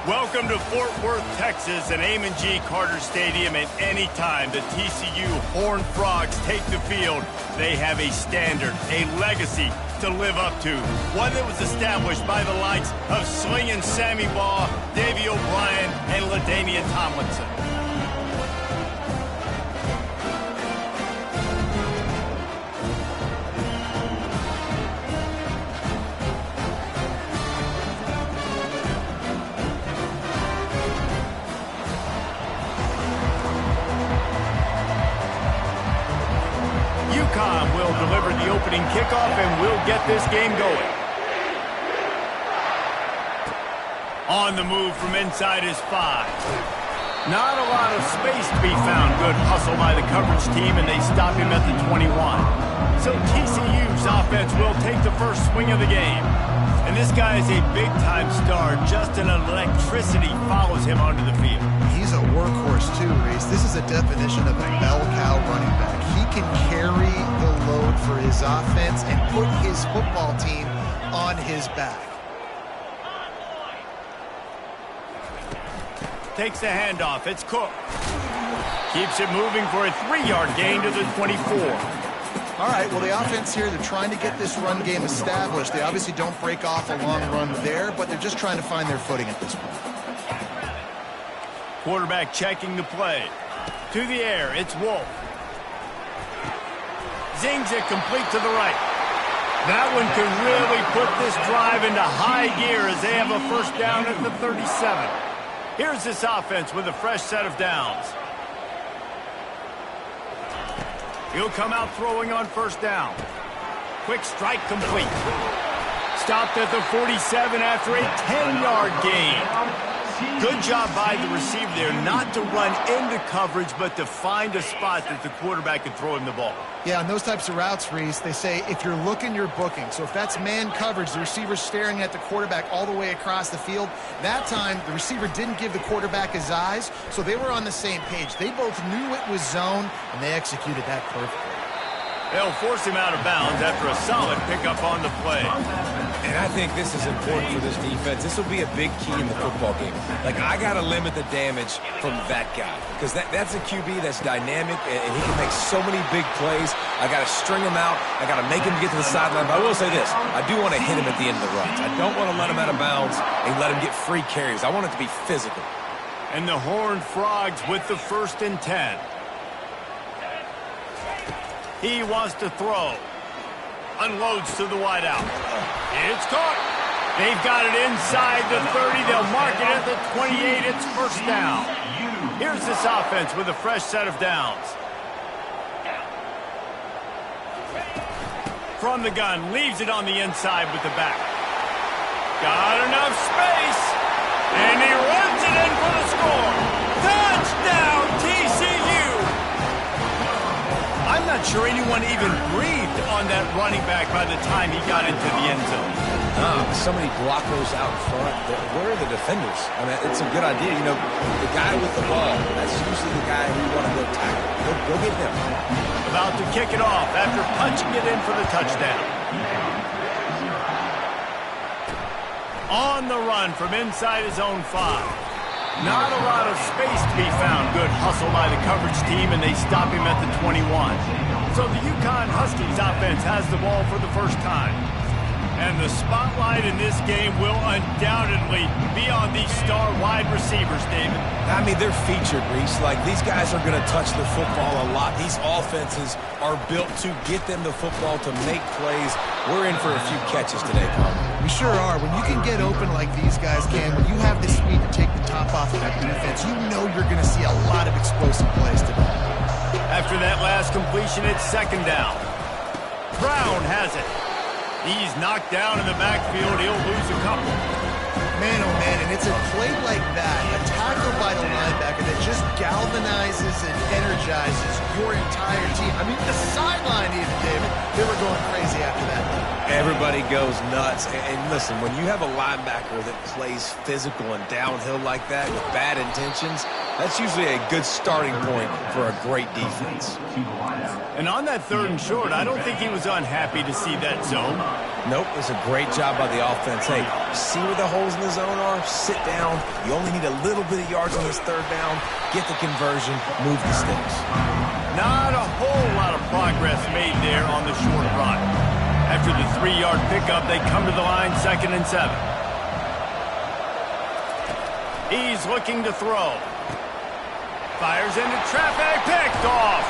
Welcome to Fort Worth, Texas, and Amon G. Carter Stadium. At any time the TCU Horned Frogs take the field, they have a standard, a legacy to live up to. One that was established by the likes of Slingin' Sammy Baugh, Davey O'Brien, and LaDainian Tomlinson. Uconn will deliver the opening kickoff and will get this game going. On the move from inside his 5. Not a lot of space to be found. Good hustle by the coverage team, and they stop him at the 21. So TCU's offense will take the first swing of the game. And this guy is a big-time star. Just an electricity follows him onto the field. He's a workhorse too, Reese. This is a definition of a bell cow running back. He can carry the load for his offense and put his football team on his back. Takes the handoff. It's Cook. Keeps it moving for a 3-yard gain to the 24. All right, well, the offense here, they're trying to get this run game established. They obviously don't break off a long run there, but they're just trying to find their footing at this point. Quarterback checking the play. To the air, it's Wolf. Zings it complete to the right. That one could really put this drive into high gear as they have a first down at the 37. Here's this offense with a fresh set of downs. He'll come out throwing on first down. Quick strike complete. Stopped at the 47 after a 10-yard gain. Good job by the receiver there not to run into coverage, but to find a spot that the quarterback can throw him the ball. Yeah, on those types of routes, Reese, they say if you're looking, you're booking. So if that's man coverage, the receiver's staring at the quarterback all the way across the field. That time, the receiver didn't give the quarterback his eyes, so they were on the same page. They both knew it was zone, and they executed that perfectly. They'll force him out of bounds after a solid pickup on the play. And I think this is important for this defense. This will be a big key in the football game. Like, I got to limit the damage from that guy because that's a QB that's dynamic, and he can make so many big plays. I got to string him out. I got to make him get to the sideline. But I will say this. I do want to hit him at the end of the runs. I don't want to let him out of bounds and let him get free carries. I want it to be physical. And the Horned Frogs with the 1st and 10. He wants to throw. Unloads to the wideout. It's caught. They've got it inside the 30. They'll mark it at the 28. It's first down. Here's this offense with a fresh set of downs. From the gun, leaves it on the inside with the back. Got enough space. And he runs it in for the score. Touchdown, TCU. I'm not sure anyone even breathed on that running back by the time he got into the end zone. So many blockers out front. Where are the defenders? I mean, it's a good idea. You know, the guy with the ball, that's usually the guy who you want to go tackle. Go get him. About to kick it off after punching it in for the touchdown. On the run from inside his own 5. Not a lot of space to be found. Good hustle by the coverage team, and they stop him at the 21. So the Uconn Huskies offense has the ball for the first time. And the spotlight in this game will undoubtedly be on these star wide receivers, David. I mean, they're featured, Reese. Like, these guys are going to touch the football a lot. These offenses are built to get them the football, to make plays. We're in for a few catches today, Carl. We sure are. When you can get open like these guys can, when you have the speed to take the top off of that defense, you know you're going to see a lot of explosive plays today. After that last completion, it's second down. Brown has it. He's knocked down in the backfield. He'll lose a couple. Man, oh man, and it's a play like that, a tackle by the linebacker that just galvanizes and energizes your entire team. I mean, the sideline even, David, they were going crazy after that. Everybody goes nuts. And listen, when you have a linebacker that plays physical and downhill like that with bad intentions, That's usually a good starting point for a great defense. And on that 3rd and short, I don't think he was unhappy to see that zone. Nope, it's a great job by the offense. Hey, see where the holes in the zone are? Sit down. You only need a little bit of yards on this 3rd down. Get the conversion. Move the sticks. Not a whole lot of progress made there on the short run. After the 3-yard pickup, they come to the line 2nd and 7. He's looking to throw. Fires into traffic, picked off.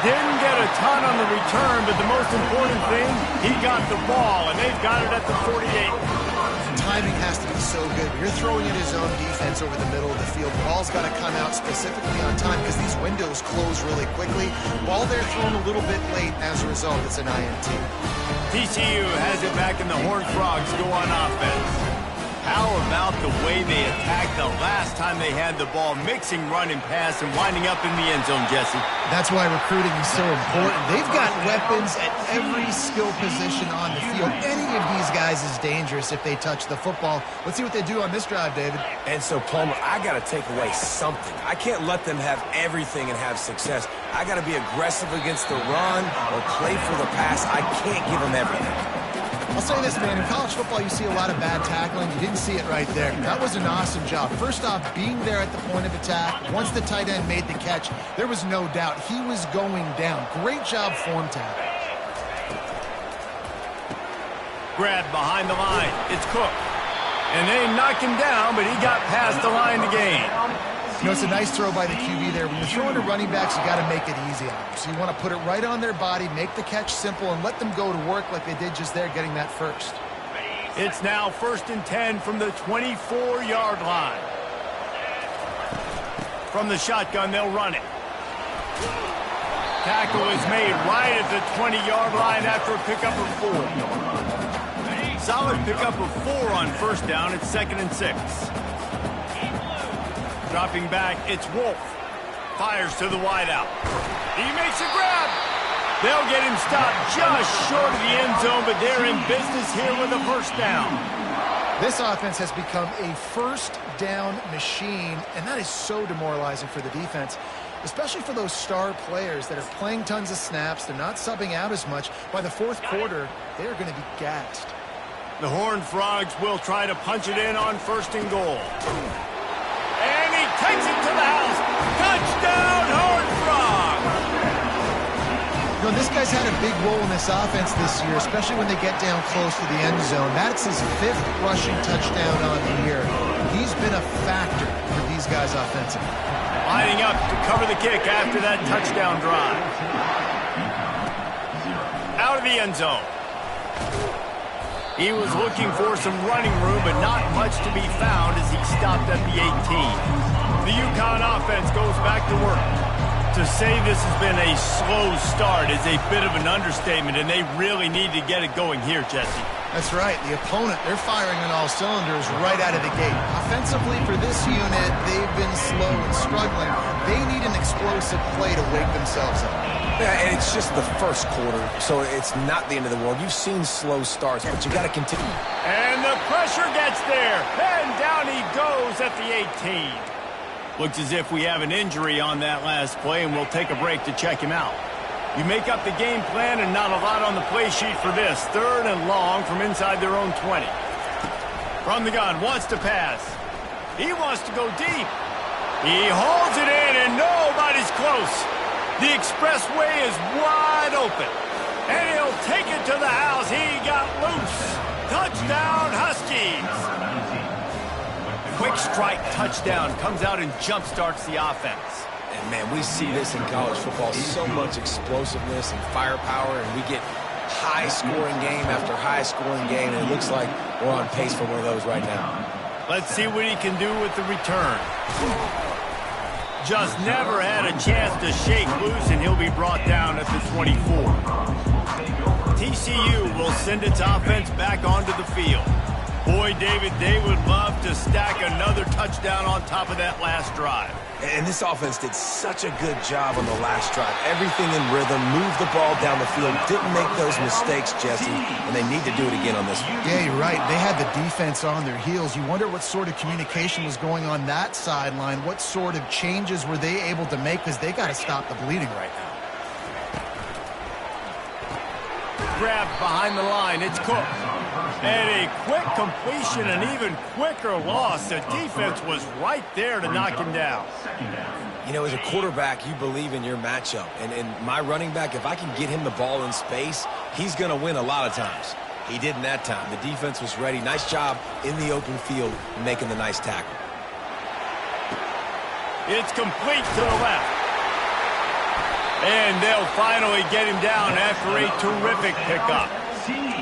Didn't get a ton on the return, but the most important thing, he got the ball, and they've got it at the 48. Timing has to be so good. You're throwing in his own defense over the middle of the field. The ball's got to come out specifically on time because these windows close really quickly. Ball there thrown a little bit late. As a result, it's an INT. TCU has it back, and the Horned Frogs go on offense. How about the way they attacked the last time they had the ball, mixing run and pass and winding up in the end zone, Jesse? That's why recruiting is so important. They've got weapons at every skill position on the field. Any of these guys is dangerous if they touch the football. Let's see what they do on this drive, David. And so, Palmer, I got to take away something. I can't let them have everything and have success. I got to be aggressive against the run or play for the pass. I can't give them everything. I'll say this, man. In college football, you see a lot of bad tackling. You didn't see it right there. That was an awesome job. First off, being there at the point of attack. Once the tight end made the catch, there was no doubt he was going down. Great job form tackle. Grab behind the line. It's Cook. And they knock him down, but he got past the line to gain. You know, it's a nice throw by the QB there. When you're throwing to running backs, you got to make it easy on them. So you want to put it right on their body, make the catch simple, and let them go to work like they did just there, getting that first. It's now 1st and 10 from the 24-yard line. From the shotgun, they'll run it. Tackle is made right at the 20-yard line after a pickup of 4. Solid pickup of 4 on 1st down. It's 2nd and 6. Dropping back, it's Wolf. Fires to the wideout. He makes a grab. They'll get him stopped just short of the end zone, but they're in business here with a 1st down. This offense has become a 1st down machine, and that is so demoralizing for the defense, especially for those star players that are playing tons of snaps. They're not subbing out as much. By the 4th quarter, they are going to be gassed. The Horned Frogs will try to punch it in on 1st and goal. And he takes it to the house. Touchdown, Horned Frogs! You know, this guy's had a big role in this offense this year, especially when they get down close to the end zone. That's his 5th rushing touchdown on the year. He's been a factor for these guys offensively. Lining up to cover the kick after that touchdown drive. Out of the end zone. He was looking for some running room, but not much to be found as he stopped at the 18. The Uconn offense goes back to work. To say this has been a slow start is a bit of an understatement, and they really need to get it going here, Jesse. That's right. The opponent, they're firing on all cylinders right out of the gate. Offensively, for this unit, they've been slow and struggling. They need an explosive play to wake themselves up. Yeah, and it's just the 1st quarter, so it's not the end of the world. You've seen slow starts, but you got to continue. And the pressure gets there, and down he goes at the 18. Looks as if we have an injury on that last play, and we'll take a break to check him out. You make up the game plan, and not a lot on the play sheet for this. 3rd and long from inside their own 20. From the gun, wants to pass. He wants to go deep. He holds it in, and nobody's close. The expressway is wide open. And he'll take it to the house. He got loose. Touchdown, Huskies. Quick strike touchdown comes out and jump-starts the offense. And, man, we see this in college football. So much explosiveness and firepower, and we get high-scoring game after high-scoring game, and it looks like we're on pace for one of those right now. Let's see what he can do with the return. Just never had a chance to shake loose, and he'll be brought down at the 24. TCU will send its offense back onto the field. Boy, David, they would love to stack another touchdown on top of that last drive. And this offense did such a good job on the last drive. Everything in rhythm, moved the ball down the field, didn't make those mistakes, Jesse, and they need to do it again on this one. Yeah, you're right. They had the defense on their heels. You wonder what sort of communication was going on that sideline. What sort of changes were they able to make, because they got to stop the bleeding right now. Grabbed behind the line. It's Cook. And a quick completion, an even quicker loss. The defense was right there to knock him down. You know, as a quarterback, you believe in your matchup. And my running back, if I can get him the ball in space, he's going to win a lot of times. He didn't that time. The defense was ready. Nice job in the open field making the nice tackle. It's complete to the left. And they'll finally get him down after a terrific pickup.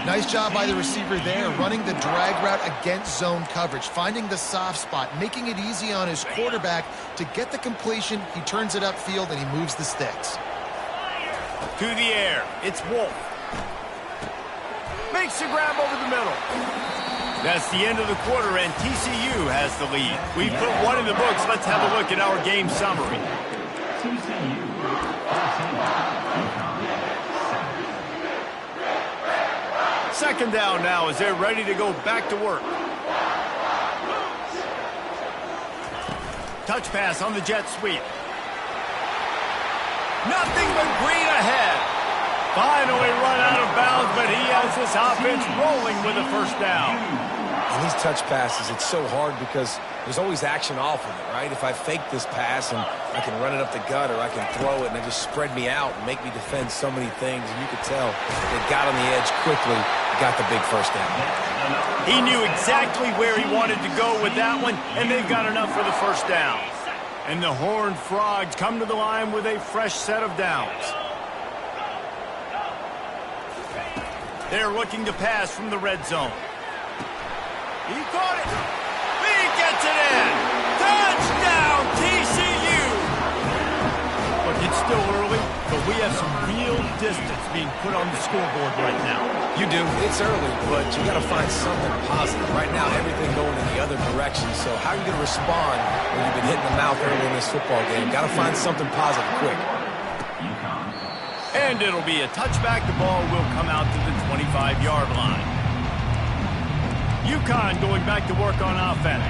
Nice job by the receiver there, running the drag route against zone coverage, finding the soft spot, making it easy on his quarterback to get the completion. He turns it upfield, and he moves the sticks. To the air, it's Wolf. Makes the grab over the middle. That's the end of the quarter, and TCU has the lead. We put one in the books. Let's have a look at our game summary. Second down now as they're ready to go back to work. Touch pass on the jet sweep. Nothing but green ahead. Finally run out of bounds, but he has this offense rolling with a first down. And these touch passes, it's so hard because there's always action off of it, right? If I fake this pass and I can run it up the gut, or I can throw it and they just spread me out and make me defend so many things, and you could tell they got on the edge quickly, got the big first down. He knew exactly where he wanted to go with that one, and they've got enough for the first down. And the Horned Frogs come to the line with a fresh set of downs. They're looking to pass from the red zone. He caught it. He gets it in. Touchdown, TCU. Look, it's still early, but we have some real distance being put on the scoreboard right now. You do. It's early, but you got to find something positive. Right now, everything going in the other direction. So how are you going to respond when you've been hitting the mouth early in this football game? Got to find something positive quick. And it'll be a touchback. The ball will come out to the 25-yard line. Uconn going back to work on offense.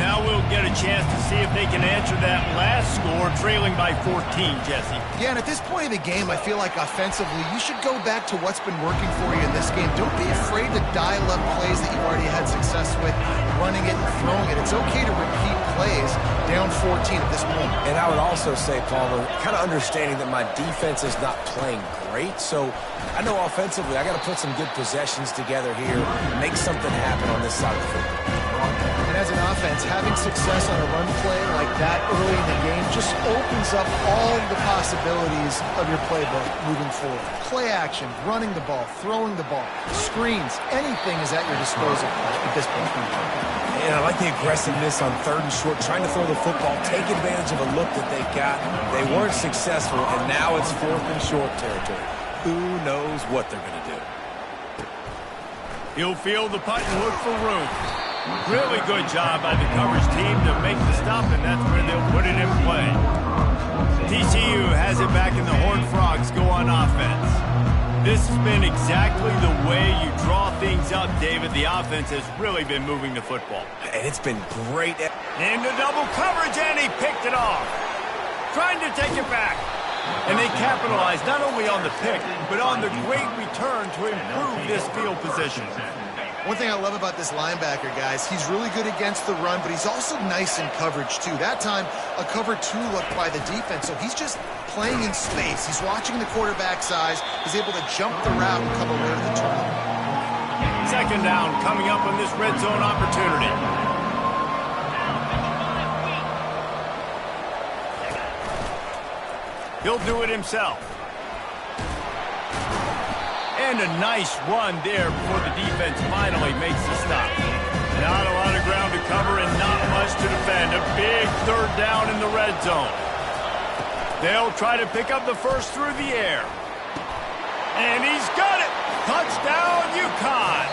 Now we'll get a chance to see if they can answer that last score, trailing by 14, Jesse. Yeah, and at this point of the game, I feel like offensively, you should go back to what's been working for you in this game. Don't be afraid to dial up plays that you've already had success with, running it and throwing it. It's okay to repeat plays down 14 at this point. And I would also say, Palmer, kind of understanding that my defense is not playing great, so I know offensively I got to put some good possessions together here, make something happen on this side of the football. And as an offense, having success on a run play like that early in the game just opens up all the possibilities of your playbook moving forward. Play action, running the ball, throwing the ball, screens, anything is at your disposal at this point. And I like the aggressiveness on third and short, trying to throw the football, take advantage of a look that they got. They weren't successful, and now it's fourth and short territory. Who knows what they're going to do? He'll field the punt and look for room. Really good job by the coverage team to make the stop, and that's where they'll put it in play. TCU has it back, and the Horned Frogs go on offense. This has been exactly the way you draw things up, David. The offense has really been moving the football. And it's been great. Into double coverage, and he picked it off. Trying to take it back. And they capitalized not only on the pick, but on the great return to improve this field position. One thing I love about this linebacker, guys, he's really good against the run, but he's also nice in coverage, too. That time, a cover two look by the defense, so he's just playing in space. He's watching the quarterback's eyes. He's able to jump the route and come away with the turnover. Second down coming up on this red zone opportunity. He'll do it himself. And a nice run there before the defense finally makes the stop. Not a lot of ground to cover and not much to defend. A big third down in the red zone. They'll try to pick up the first through the air. And he's got it! Touchdown, Uconn!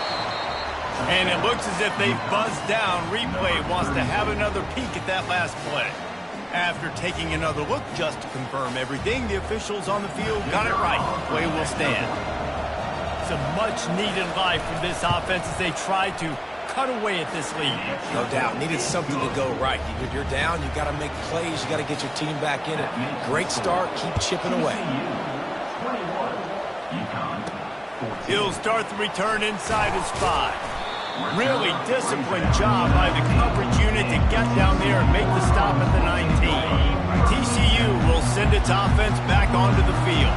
And it looks as if they've buzzed down. Replay wants to have another peek at that last play. After taking another look just to confirm everything, the officials on the field got it right. Play will stand. Some much-needed life from this offense as they try to cut away at this lead. No doubt. Needed something to go right. You're down. You got to make plays. You got to get your team back in it. Great start. Keep chipping away. He'll start the return inside his 5. Really disciplined job by the coverage unit to get down there and make the stop at the 19. TCU will send its offense back onto the field.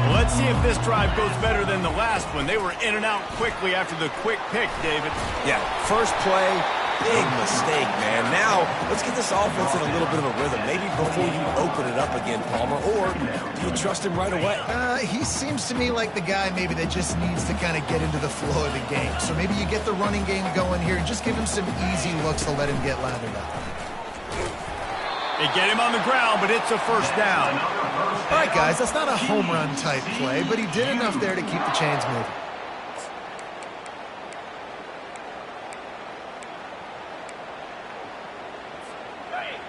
Well, let's see if this drive goes better than the last one. They were in and out quickly after the quick pick, David. Yeah, first play, big mistake, man. Now, let's get this offense in a little bit of a rhythm. Maybe before you open it up again, Palmer, or do you trust him right away? He seems to me like the guy maybe that just needs to kind of get into the flow of the game. So maybe you get the running game going here and just give him some easy looks to let him get lathered up. They get him on the ground, but it's a first down. All right, guys, that's not a home run type play, but he did enough there to keep the chains moving.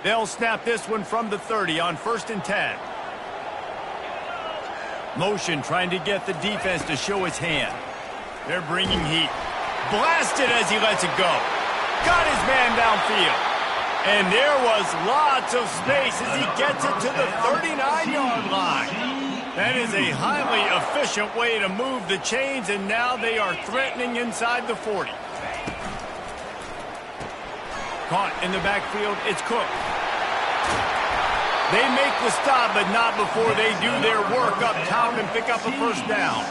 They'll snap this one from the 30 on 1st and 10. Motion trying to get the defense to show its hand. They're bringing heat. Blasted as he lets it go. Got his man downfield. And there was lots of space as he gets it to the 39-yard line. That is a highly efficient way to move the chains, and now they are threatening inside the 40. Caught in the backfield, it's Cook. They make the stop, but not before they do their work up top and pick up a first down.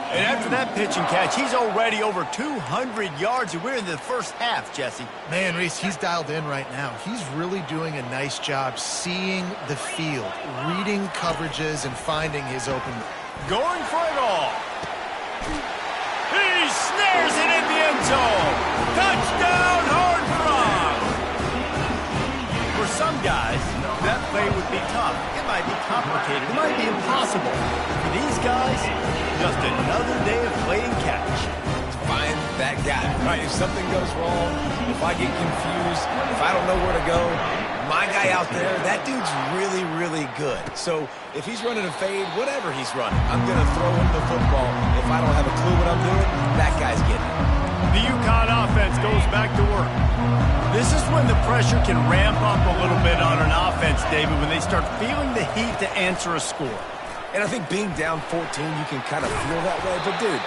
And after that pitch and catch, he's already over 200 yards, and we're in the first half, Jesse. Man, Reese, he's dialed in right now. He's really doing a nice job seeing the field, reading coverages, and finding his open. Going for it all. He snares it in the end zone. Touchdown, Hard Rock. For some guys, that play would be tough. It might be complicated. It might be impossible. For these guys, just another day of playing catch. Find that guy, right? If something goes wrong, if I get confused, if I don't know where to go, my guy out there, that dude's really, really good. So if he's running a fade, whatever he's running, I'm going to throw him the football. If I don't have a clue what I'm doing, that guy's getting it. The Uconn offense goes back to work. This is when the pressure can ramp up a little bit on an offense, David, when they start feeling the heat to answer a score. And I think being down 14, you can kind of feel that way. But, dude,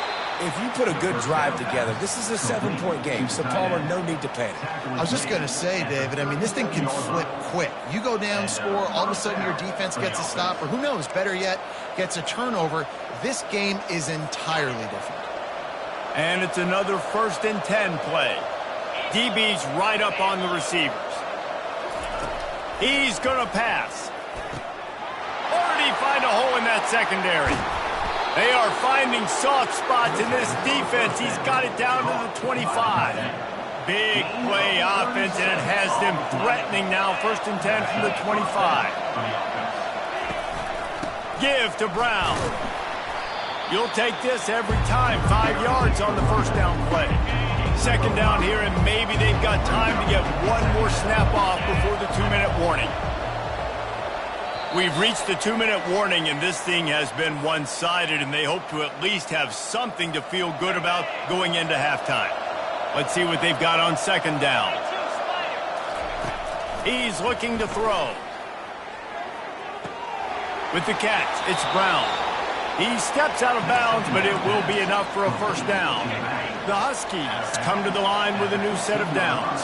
if you put a good drive together, this is a 7-point game. So, Palmer, no need to panic. I was just going to say, David, I mean, this thing can flip quick. You go down, score, all of a sudden your defense gets a stop, or who knows, better yet, gets a turnover. This game is entirely different. And it's another 1st and 10 play. DB's right up on the receivers. He's going to pass. Already find a hole in that secondary. They are finding soft spots in this defense. He's got it down to the 25. Big play offense, and it has them threatening now. 1st and 10 from the 25. Give to Brown. You'll take this every time. 5 yards on the first down play. 2nd down here, and maybe they've got time to get one more snap off before the 2-minute warning. We've reached the 2-minute warning, and this thing has been one-sided, and they hope to at least have something to feel good about going into halftime. Let's see what they've got on 2nd down. He's looking to throw. With the catch, it's Brown. He steps out of bounds, but it will be enough for a first down. The Huskies come to the line with a new set of downs.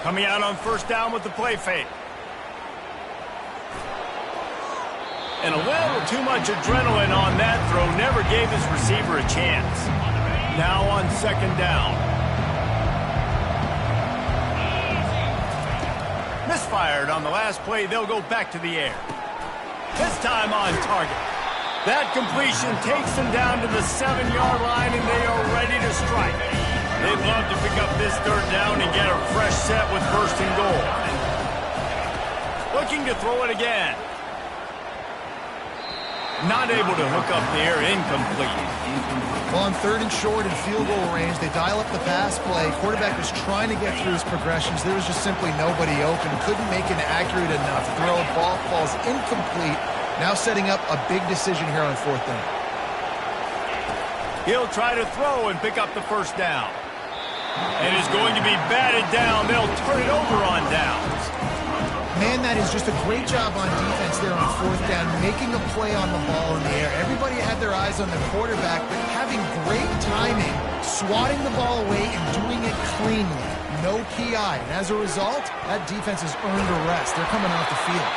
Coming out on 1st down with the play fake. And a little too much adrenaline on that throw. Never gave his receiver a chance. Now on 2nd down. Misfired on the last play. They'll go back to the air. This time on target. That completion takes them down to the 7-yard line, and they are ready to strike. They'd love to pick up this 3rd down and get a fresh set with 1st and goal. Looking to throw it again. Not able to hook up there, incomplete. Well, on 3rd and short and field goal range, they dial up the pass play. Quarterback was trying to get through his progressions. There was just simply nobody open. Couldn't make an accurate enough throw. Ball falls incomplete. Now setting up a big decision here on 4th down. He'll try to throw and pick up the first down. And is going to be batted down. They'll turn it over on downs. Man, that is just a great job on defense there on 4th down, making a play on the ball in the air. Everybody had their eyes on the quarterback, but having great timing, swatting the ball away and doing it cleanly. No PI. And as a result, that defense has earned a rest. They're coming off the field.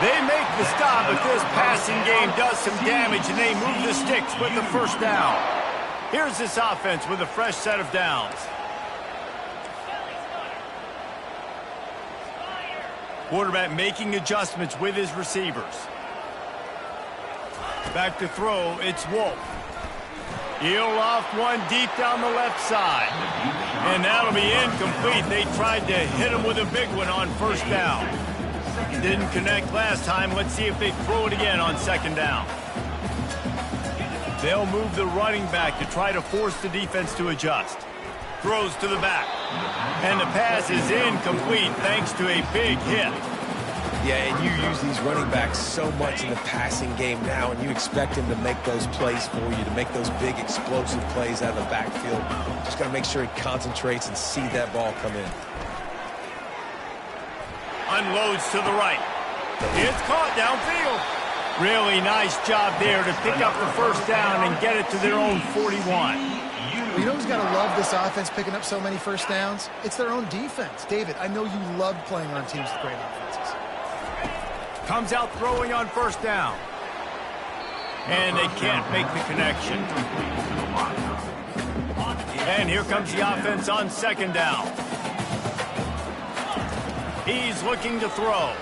They make the stop, but this passing game does some damage, and they move the sticks with the first down. Here's this offense with a fresh set of downs. Quarterback making adjustments with his receivers. Back to throw, it's Wolf. He'll loft one deep down the left side. And that'll be incomplete. They tried to hit him with a big one on 1st down. Didn't connect last time. Let's see if they throw it again on 2nd down. They'll move the running back to try to force the defense to adjust. Throws to the back. And the pass is incomplete thanks to a big hit. Yeah, and you use these running backs so much in the passing game now, and you expect him to make those plays for you, to make those big explosive plays out of the backfield. Just got to make sure he concentrates and see that ball come in. Unloads to the right. It's caught downfield. Really nice job there to pick up the first down and get it to their own 41. You know who's got to love this offense picking up so many first downs? It's their own defense. David, I know you love playing on teams with great offenses. Comes out throwing on 1st down. And they can't make the connection. And here comes the offense on 2nd down. He's looking to throw.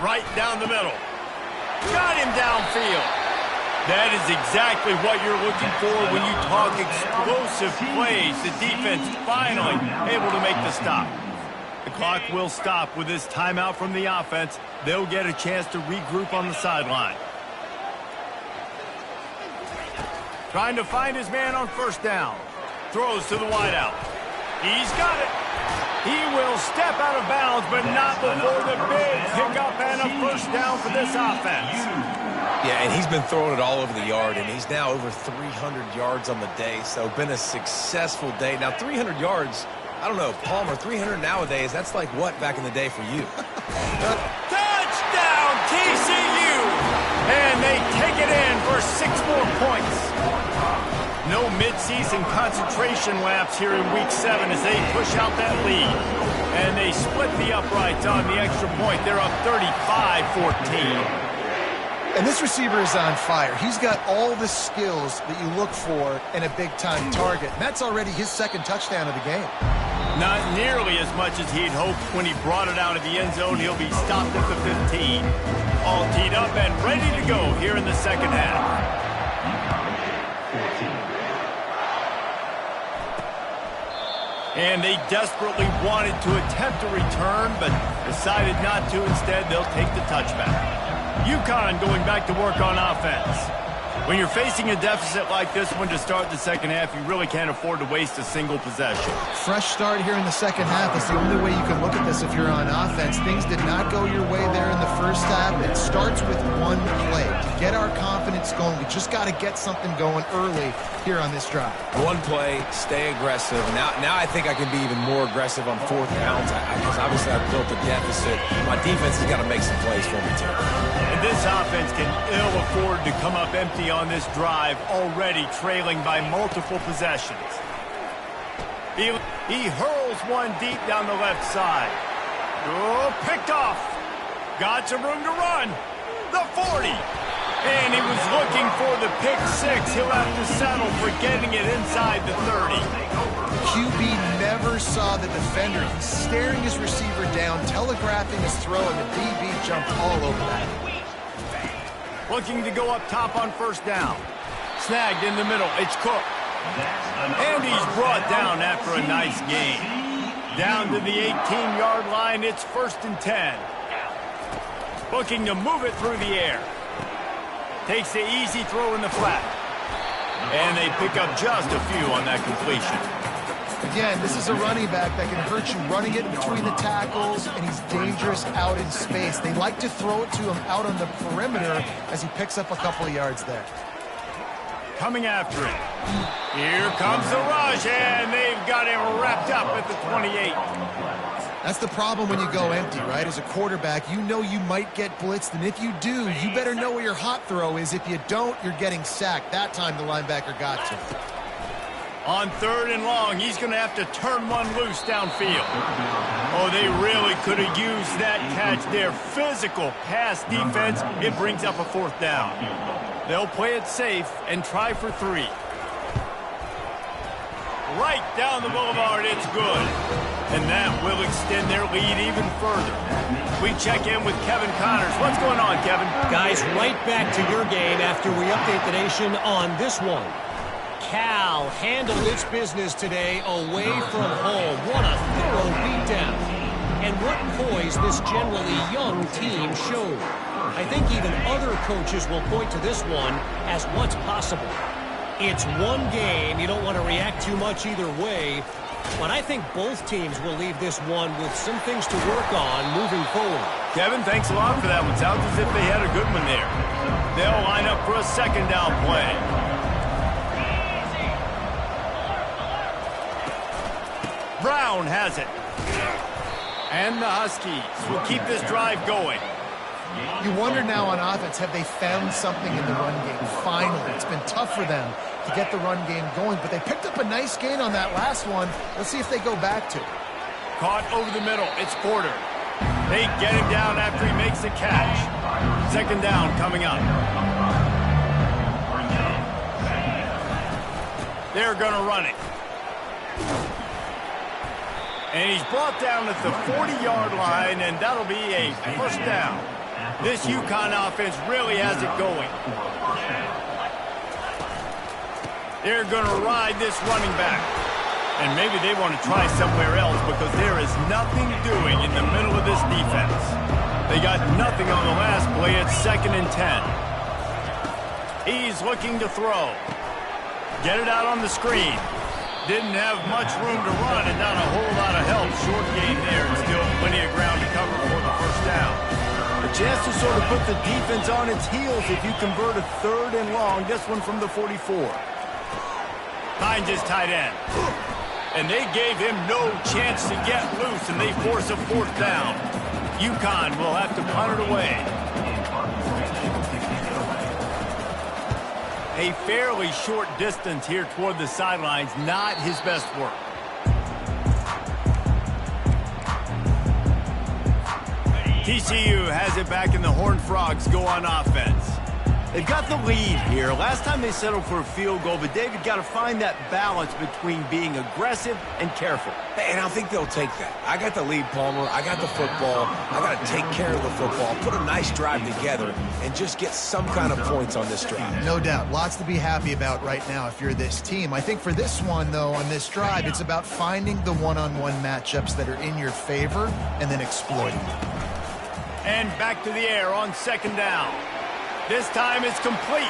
Right down the middle. Got him downfield. That is exactly what you're looking for when you talk explosive plays. The defense finally able to make the stop. The clock will stop with this timeout from the offense. They'll get a chance to regroup on the sideline. Trying to find his man on 1st down. Throws to the wideout. He's got it. He will step out of bounds, but not before the big pickup and a first down for this offense. Yeah, and he's been throwing it all over the yard, and he's now over 300 yards on the day, so been a successful day. Now, 300 yards, I don't know, Palmer, 300 nowadays, that's like what back in the day for you? Touchdown, TCU! And they take it in for 6 more points. No midseason concentration laps here in Week 7 as they push out that lead. And they split the uprights on the extra point. They're up 35-14. And this receiver is on fire. He's got all the skills that you look for in a big-time target. And that's already his 2nd touchdown of the game. Not nearly as much as he'd hoped when he brought it out of the end zone. He'll be stopped at the 15. All teed up and ready to go here in the 2nd half. And they desperately wanted to attempt a return, but decided not to. Instead, they'll take the touchback. Uconn going back to work on offense. When you're facing a deficit like this one to start the 2nd half, you really can't afford to waste a single possession. Fresh start here in the 2nd half. It's the only way you can look at this if you're on offense. Things did not go your way there in the 1st half. It starts with one play. To get our confidence going, we just got to get something going early here on this drive. One play, stay aggressive. Now I think I can be even more aggressive on 4th downs because obviously I've built a deficit. My defense has got to make some plays for me too. And this offense can ill afford to come up empty on this drive, already trailing by multiple possessions. He hurls one deep down the left side. Oh, picked off. Got some room to run. The 40. And he was looking for the pick 6. He'll have to settle for getting it inside the 30. QB never saw the defender. He's staring his receiver down, telegraphing his throw, and the DB jumped all over that. Looking to go up top on 1st down. Snagged in the middle. It's Cook. And he's brought down after a nice gain. Down to the 18-yard line. It's 1st and 10. Looking to move it through the air. Takes the easy throw in the flat. And they pick up just a few on that completion. Again, this is a running back that can hurt you running it between the tackles, and he's dangerous out in space. They like to throw it to him out on the perimeter as he picks up a couple of yards there. Coming after it. Here comes the rush, and they've got him wrapped up at the 28. That's the problem when you go empty, right? As a quarterback, you know you might get blitzed, and if you do, you better know where your hot throw is. If you don't, you're getting sacked. That time the linebacker got to. On 3rd and long, he's going to have to turn one loose downfield. Oh, they really could have used that catch there. Physical pass defense. It brings up a 4th down. They'll play it safe and try for 3. Right down the boulevard, it's good. And that will extend their lead even further. We check in with Kevin Connors. What's going on, Kevin? Guys, right back to your game after we update the nation on this one. Cal handled its business today away from home. What a thorough beatdown. And what poise this generally young team showed. I think even other coaches will point to this one as what's possible. It's one game. You don't want to react too much either way. But I think both teams will leave this one with some things to work on moving forward. Kevin, thanks a lot for that one. Sounds as if they had a good one there. They'll line up for a 2nd down play. Brown has it. And the Huskies will keep this drive going. You wonder now on offense, have they found something in the run game? Finally, it's been tough for them to get the run game going, but they picked up a nice gain on that last one. Let's see if they go back to it. Caught over the middle. It's Porter. They get him down after he makes the catch. 2nd down coming up. They're going to run it. And he's brought down at the 40-yard line, and that'll be a 1st down. This Uconn offense really has it going. They're going to ride this running back. And maybe they want to try somewhere else because there is nothing doing in the middle of this defense. They got nothing on the last play. It's 2nd and 10. He's looking to throw. Get it out on the screen. Didn't have much room to run and not a whole lot of help. Short game there and still plenty of ground to cover for the 1st down. A chance to sort of put the defense on its heels if you convert a 3rd and long. This one from the 44. Finds his tight end. And they gave him no chance to get loose, and they force a 4th down. Uconn will have to punt it away. A fairly short distance here toward the sidelines, not his best work. TCU has it back, and the Horned Frogs go on offense. They've got the lead here. Last time they settled for a field goal, but David got to find that balance between being aggressive and careful. And I think they'll take that. I got the lead, Palmer. I got the football. I got to take care of the football, put a nice drive together, and just get some kind of points on this drive. No doubt. Lots to be happy about right now if you're this team. I think for this one, though, on this drive, it's about finding the one-on-one matchups that are in your favor and then exploiting them. And back to the air on 2nd down. This time it's complete.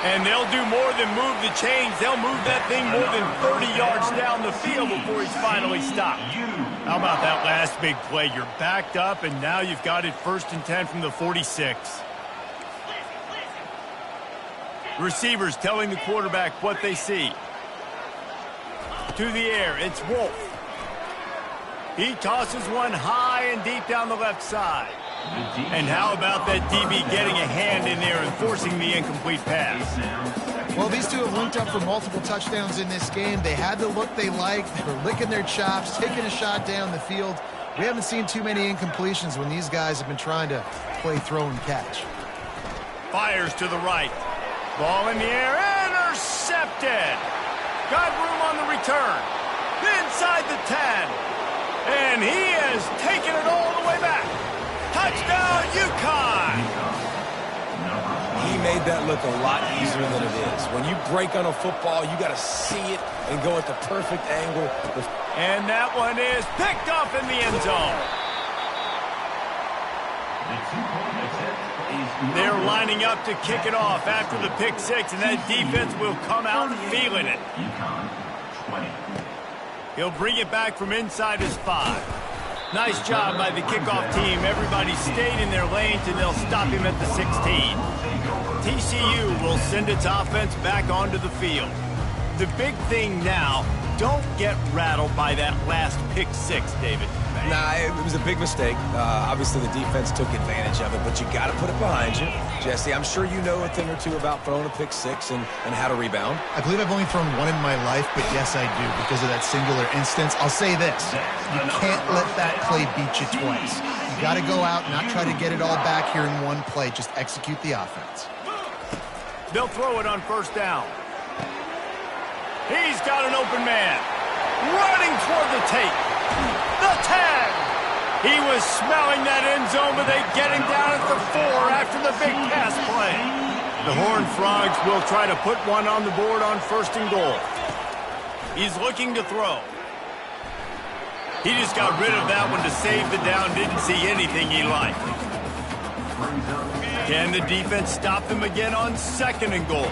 And they'll do more than move the chains. They'll move that thing more than 30 yards down the field before he's finally stopped. How about that last big play? You're backed up, and now you've got it 1st and 10 from the 46. Receivers telling the quarterback what they see. To the air, it's Wolf. He tosses one high and deep down the left side. And how about that DB getting a hand in there and forcing the incomplete pass? Well, these two have linked up for multiple touchdowns in this game. They had the look they liked. They were licking their chops, taking a shot down the field. We haven't seen too many incompletions when these guys have been trying to play throw and catch. Fires to the right. Ball in the air. Intercepted. Got room on the return. Inside the 10. And he has taken it all the way back. Touchdown, Uconn! He made that look a lot easier than it is. When you break on a football, you got to see it and go at the perfect angle. And that one is picked off in the end zone. The 2-point attempt is They're lining up to kick it off after the pick six, and that defense will come out feeling it. He'll bring it back from inside his 5. Nice job by the kickoff team. Everybody stayed in their lanes, and they'll stop him at the 16. TCU will send its offense back onto the field. The big thing now, don't get rattled by that last pick six, David. Nah, it was a big mistake. Obviously, the defense took advantage of it, but you got to put it behind you. Jesse, I'm sure you know a thing or two about throwing a pick six and how to rebound. I believe I've only thrown one in my life, but yes, I do, because of that singular instance. I'll say this. You can't let that play beat you twice. You got to go out and not try to get it all back here in one play. Just execute the offense. They'll throw it on first down. He's got an open man. Running toward the tape. The tag. He was smelling that end zone, but they get him down at the 4 after the big pass play. The Horned Frogs will try to put one on the board on first and goal. He's looking to throw. He just got rid of that one to save the down. Didn't see anything he liked. Can the defense stop them again on second and goal?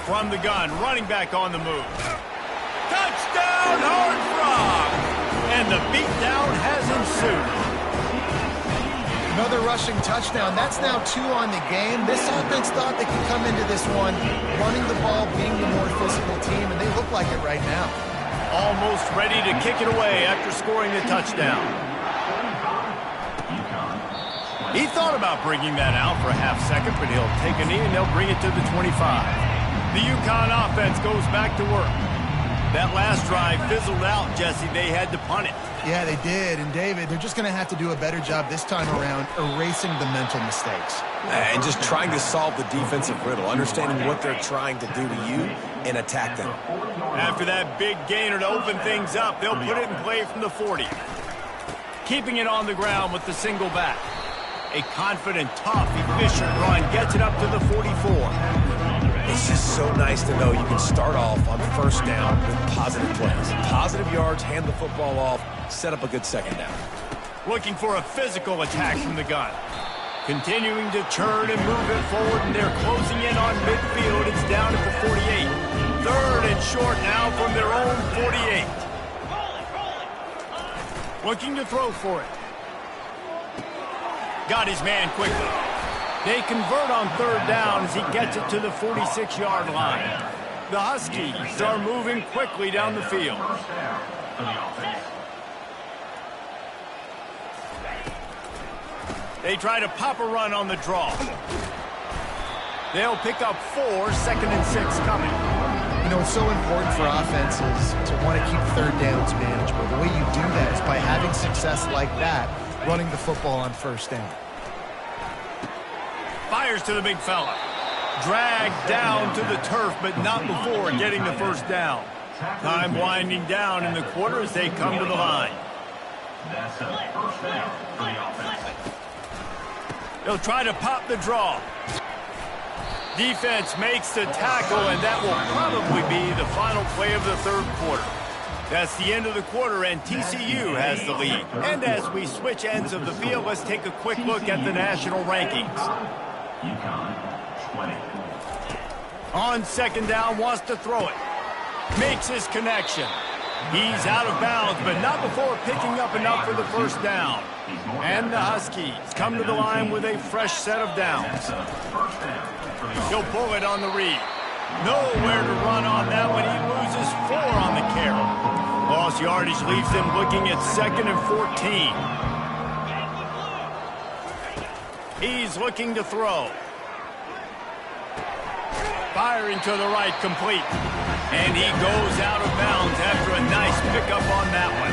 From the gun, running back on the move. Touchdown, Horned Frog! And the beatdown has ensued. Another rushing touchdown. That's now 2 on the game. This offense thought they could come into this one running the ball, being the more physical team, and they look like it right now. Almost ready to kick it away after scoring the touchdown. He thought about bringing that out for a half second, but he'll take a knee and they'll bring it to the 25. The Uconn offense goes back to work. That last drive fizzled out, Jesse. They had to punt it. Yeah, they did. And, David, they're just going to have to do a better job this time around erasing the mental mistakes. And just trying to solve the defensive riddle, understanding what they're trying to do to you and attack them. After that big gainer to open things up, they'll put it in play from the 40. Keeping it on the ground with the single back. A confident, tough, efficient run gets it up to the 44. It's just so nice to know you can start off on first down with positive plays. Positive yards, hand the football off, set up a good second down. Looking for a physical attack from the gun. Continuing to churn and move it forward, and they're closing in on midfield. It's down at the 48. Third and short now from their own 48. Looking to throw for it. Got his man quickly. They convert on third down as he gets it to the 46-yard line. The Huskies are moving quickly down the field. They try to pop a run on the draw. They'll pick up 4, second and 6 coming. You know, it's so important for offenses to want to keep third downs manageable. The way you do that is by having success like that, running the football on first down. Fires to the big fella. Dragged down to the turf, but not before getting the first down. Time winding down in the quarter as they come to the line. They'll try to pop the draw. Defense makes the tackle, and that will probably be the final play of the third quarter. That's the end of the quarter, and TCU has the lead. And as we switch ends of the field, let's take a quick look at the national rankings. On second down, wants to throw it. Makes his connection. He's out of bounds, but not before picking up enough for the first down. And the Huskies come to the line with a fresh set of downs. He'll pull it on the read. Nowhere to run on that one. He loses 4 on the carry. Lost yardage leaves them looking at second and 14. He's looking to throw. Firing to the right, complete. And he goes out of bounds after a nice pickup on that one.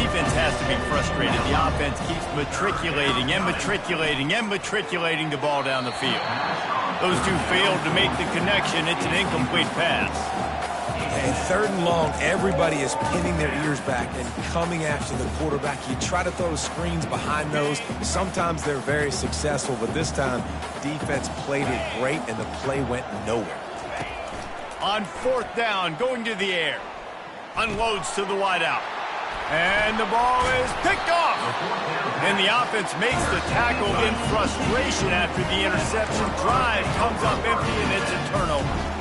Defense has to be frustrated. The offense keeps matriculating and matriculating and matriculating the ball down the field. Those two failed to make the connection. It's an incomplete pass. And third and long, everybody is pinning their ears back and coming after the quarterback. You try to throw screens behind those. Sometimes they're very successful, but this time, defense played it great, and the play went nowhere. On fourth down, going to the air. Unloads to the wideout. And the ball is picked off. And the offense makes the tackle in frustration after the interception. Drive comes up empty, and it's a turnover.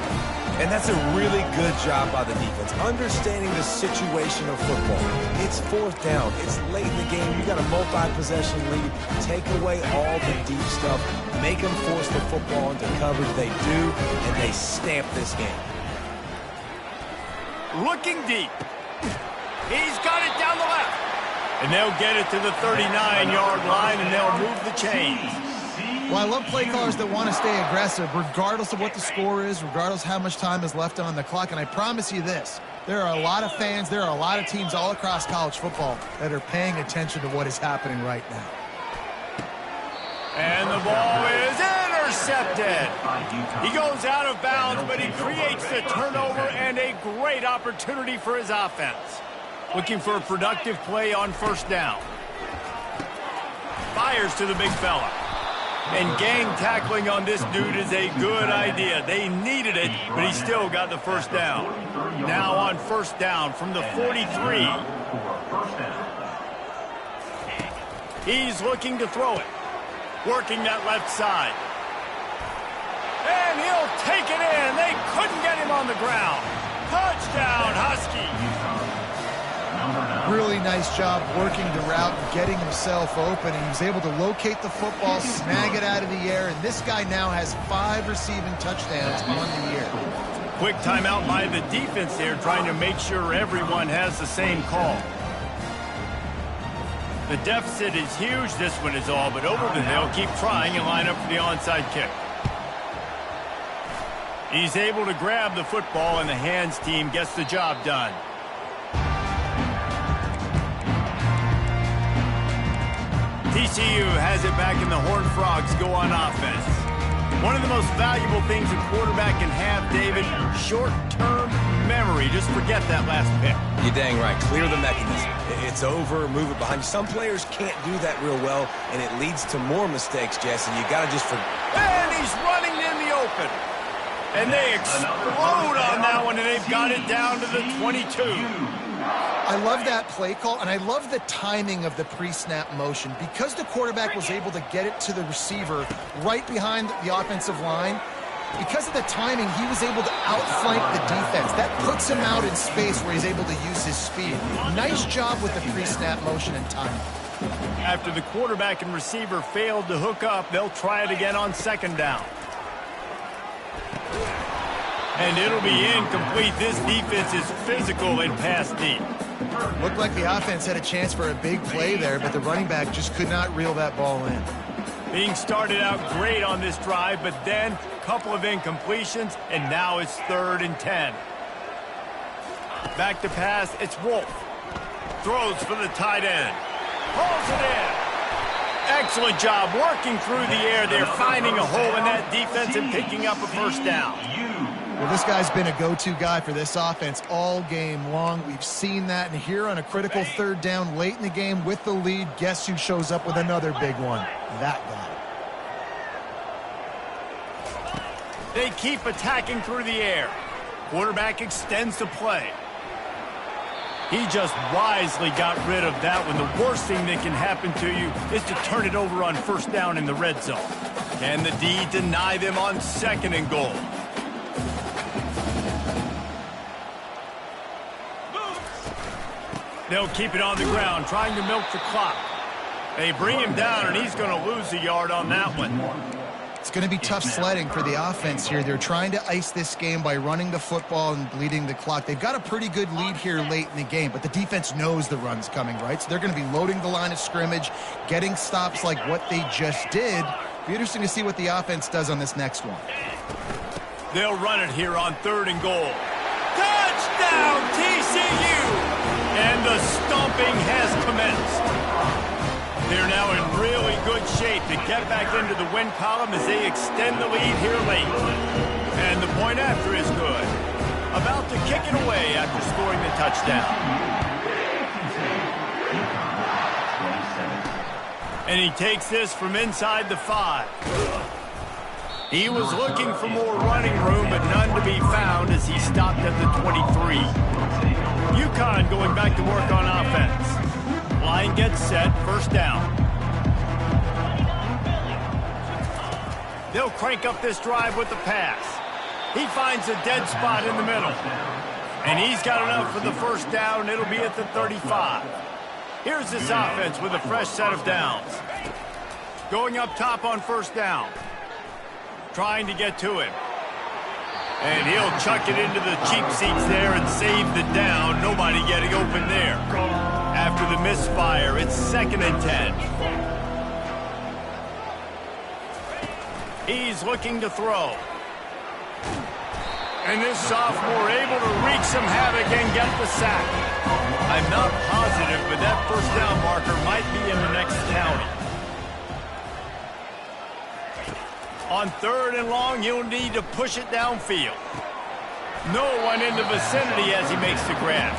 And that's a really good job by the defense, understanding the situation of football. It's fourth down. It's late in the game. You got a multi-possession lead. Take away all the deep stuff. Make them force the football into coverage. They do, and they stamp this game. Looking deep. He's got it down the left. And they'll get it to the 39-yard line, and they'll move the chains. Well, I love play callers that want to stay aggressive, regardless of what the score is, regardless how much time is left on the clock. And I promise you this, there are a lot of fans, there are a lot of teams all across college football that are paying attention to what is happening right now. And the ball is intercepted. He goes out of bounds, but he creates the turnover and a great opportunity for his offense. Looking for a productive play on first down. Fires to the big fella. And gang tackling on this dude is a good idea. They needed it, but he still got the first down. Now on first down from the 43. He's looking to throw it. Working that left side. And he'll take it in. They couldn't get him on the ground. Touchdown, Husky. Really nice job working the route and getting himself open. He was able to locate the football, snag it out of the air, and this guy now has 5 receiving touchdowns on the year. Quick timeout by the defense there, trying to make sure everyone has the same call. The deficit is huge, this one is all, but Overton, they'll keep trying and line up for the onside kick. He's able to grab the football, and the hands team gets the job done. TCU has it back, and the Horned Frogs go on offense. One of the most valuable things a quarterback can have, David, short-term memory. Just forget that last pick. You're dang right. Clear the mechanism. It's over. Move it behind you. Some players can't do that real well, and it leads to more mistakes, Jesse. You got to just forget. And he's running in the open. And they explode on that one, and they've got it down to the 22. I love that play call, and I love the timing of the pre-snap motion. Because the quarterback was able to get it to the receiver right behind the offensive line, because of the timing, he was able to outflank the defense. That puts him out in space where he's able to use his speed. Nice job with the pre-snap motion and timing. After the quarterback and receiver failed to hook up, they'll try it again on second down. And it'll be incomplete. This defense is physical and pass deep. Looked like the offense had a chance for a big play there, but the running back just could not reel that ball in. Being started out great on this drive, but then a couple of incompletions, and now it's 3rd and 10. Back to pass, it's Wolf. Throws for the tight end. Pulls it in. Excellent job working through the air. They're finding a hole in that defense and picking up a first down. Well, this guy's been a go-to guy for this offense all game long. We've seen that, and here on a critical 3rd down late in the game with the lead, guess who shows up with another big one? That guy. They keep attacking through the air. Quarterback extends the play. He just wisely got rid of that one. The worst thing that can happen to you is to turn it over on first down in the red zone. Can the D deny them on 2nd and goal? They'll keep it on the ground, trying to milk the clock. They bring him down, and he's going to lose a yard on that one. It's going to be tough sledding for the offense here. They're trying to ice this game by running the football and bleeding the clock. They've got a pretty good lead here late in the game, but the defense knows the run's coming, right? So they're going to be loading the line of scrimmage, getting stops like what they just did. Be interesting to see what the offense does on this next one. They'll run it here on 3rd and goal. Touchdown, TCU! And the stomping has commenced. They're now in really good shape to get back into the win column as they extend the lead here late. And the point after is good. About to kick it away after scoring the touchdown. And he takes this from inside the 5. He was looking for more running room, but none to be found as he stopped at the 23. Uconn going back to work on offense. Line gets set, first down. They'll crank up this drive with the pass. He finds a dead spot in the middle. And he's got enough for the first down. It'll be at the 35. Here's this offense with a fresh set of downs. Going up top on first down. Trying to get to him. And he'll chuck it into the cheap seats there and save the down. Nobody getting open there. After the misfire, it's 2nd and 10. He's looking to throw. And this sophomore able to wreak some havoc and get the sack. I'm not positive, but that first down marker might be in the next county. On 3rd and long, he'll need to push it downfield. No one in the vicinity as he makes the grab.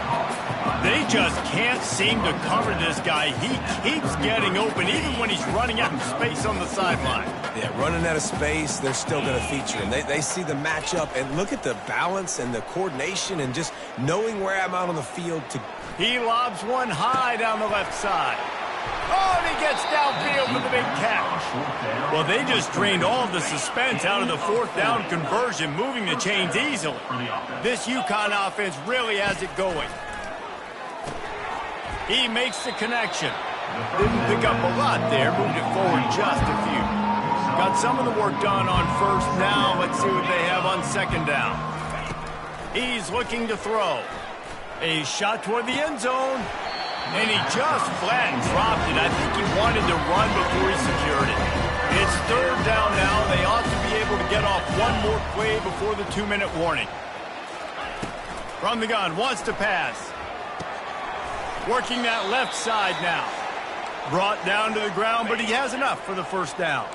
They just can't seem to cover this guy. He keeps getting open, even when he's running out of space on the sideline. Yeah, running out of space, they're still going to feature him. They see the matchup, and look at the balance and the coordination and just knowing where I'm out on the field. He lobs one high down the left side. Oh, and he gets downfield with the big catch. Well, they just drained all the suspense out of the 4th down conversion, moving the chains easily. This Uconn offense really has it going. He makes the connection. Didn't pick up a lot there, moved it forward just a few. Got some of the work done on first. Now let's see what they have on 2nd down. He's looking to throw. A shot toward the end zone. And he just flat dropped it. I think he wanted to run before he secured it. It's 3rd down now. They ought to be able to get off one more play before the 2-minute warning. From the gun, wants to pass. Working that left side now. Brought down to the ground, but he has enough for the first down.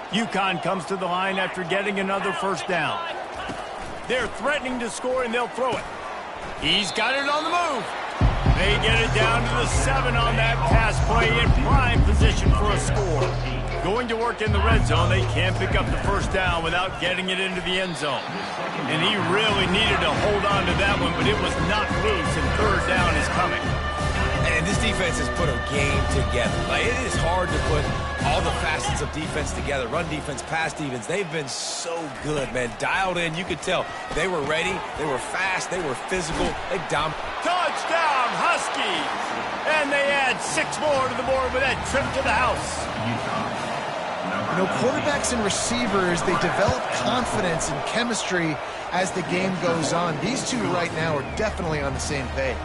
Uconn comes to the line after getting another first down. They're threatening to score, and they'll throw it. He's got it on the move. They get it down to the 7 on that pass play in prime position for a score. Going to work in the red zone, they can't pick up the first down without getting it into the end zone. And he really needed to hold on to that one, but it was knocked loose, and 3rd down is coming. And this defense has put a game together. Like, it is hard to put all the facets of defense together. Run defense, pass defense. They've been so good, man. Dialed in. You could tell they were ready. They were fast. They were physical. They dominated. Touchdown, Huskies! And they add 6 more to the board with that trip to the house. You know, quarterbacks and receivers, they develop confidence and chemistry as the game goes on. These two right now are definitely on the same page.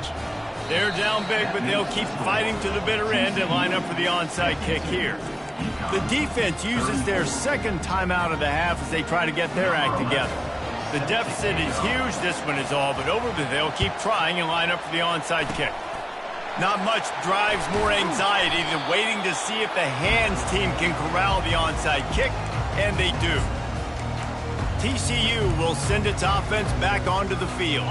They're down big, but they'll keep fighting to the bitter end and line up for the onside kick here. The defense uses their 2nd timeout of the half as they try to get their act together. The deficit is huge. This one is all but over, but they'll keep trying and line up for the onside kick. Not much drives more anxiety than waiting to see if the hands team can corral the onside kick, and they do. TCU will send its offense back onto the field.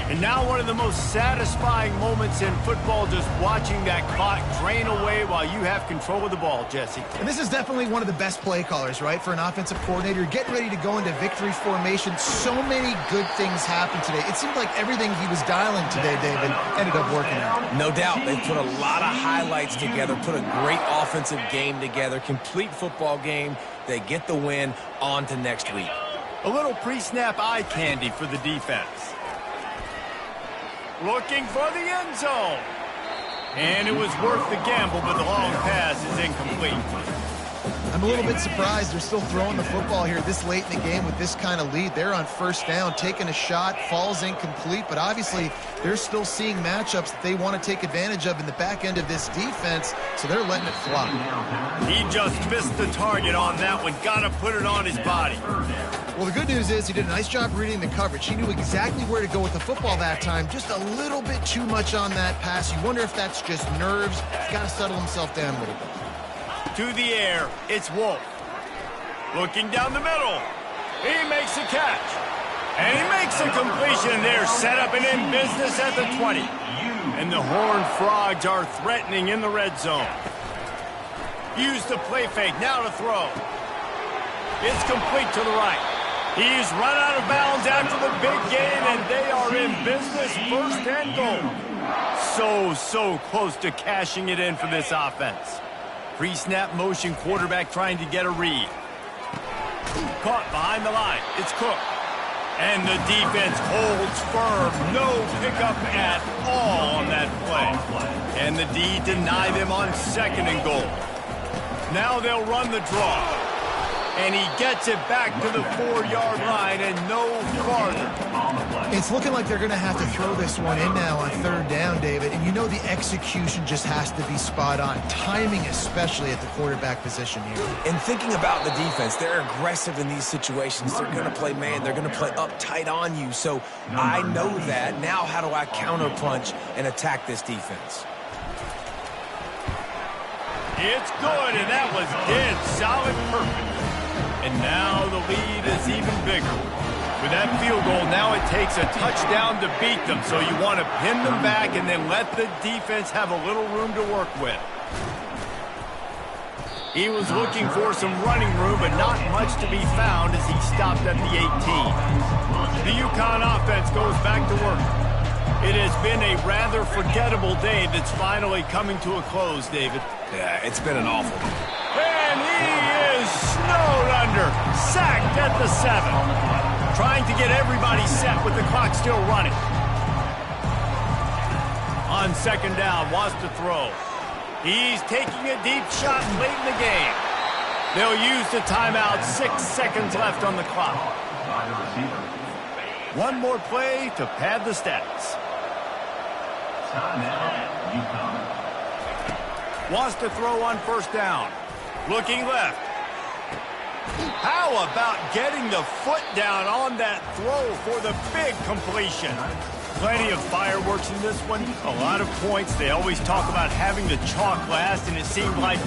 And now one of the most satisfying moments in football, just watching that clock drain away while you have control of the ball, Jesse. And this is definitely one of the best play callers, right, for an offensive coordinator. Getting ready to go into victory formation. So many good things happened today. It seemed like everything he was dialing today, David, ended up working out. No doubt. They put a lot of highlights together, put a great offensive game together, complete football game. They get the win. On to next week. A little pre-snap eye candy for the defense. Looking for the end zone. And it was worth the gamble, but the long pass is incomplete. I'm a little bit surprised they're still throwing the football here this late in the game with this kind of lead. They're on first down, taking a shot, falls incomplete, but obviously they're still seeing matchups that they want to take advantage of in the back end of this defense, so they're letting it fly. He just missed the target on that one. Got to put it on his body. Well, the good news is he did a nice job reading the coverage. He knew exactly where to go with the football that time. Just a little bit too much on that pass. You wonder if that's just nerves. He's got to settle himself down a little bit. To the air, it's Wolf. Looking down the middle. He makes a catch. And he makes a completion there. Set up and in business at the 20. And the Horned Frogs are threatening in the red zone. Use the play fake. Now to throw. It's complete to the right. He's run out of bounds after the big gain, and they are in business, first and goal. So close to cashing it in for this offense. Pre-snap motion quarterback trying to get a read. Caught behind the line. It's Cook. And the defense holds firm. No pickup at all on that play. And the D deny them on second and goal. Now they'll run the draw. And he gets it back to the 4-yard line and no farther. It's looking like they're going to have to throw this one in now on third down, David. And you know the execution just has to be spot on. Timing especially at the quarterback position here. And thinking about the defense, they're aggressive in these situations. They're going to play man. They're going to play up tight on you. So I know that. Now how do I counterpunch and attack this defense? It's good, and that was dead solid perfect. And now the lead is even bigger. With that field goal, now it takes a touchdown to beat them. So you want to pin them back and then let the defense have a little room to work with. He was looking for some running room, but not much to be found as he stopped at the 18. The Uconn offense goes back to work. It has been a rather forgettable day that's finally coming to a close, David. Yeah, it's been an awful day. And he is snowed under, sacked at the 7. Trying to get everybody set with the clock still running. On second down, wants to throw. He's taking a deep shot late in the game. They'll use the timeout, 6 seconds left on the clock. One more play to pad the stats. Wants to throw on first down. Looking left. How about getting the foot down on that throw for the big completion? Plenty of fireworks in this one. A lot of points. They always talk about having the chalk last, and it seemed like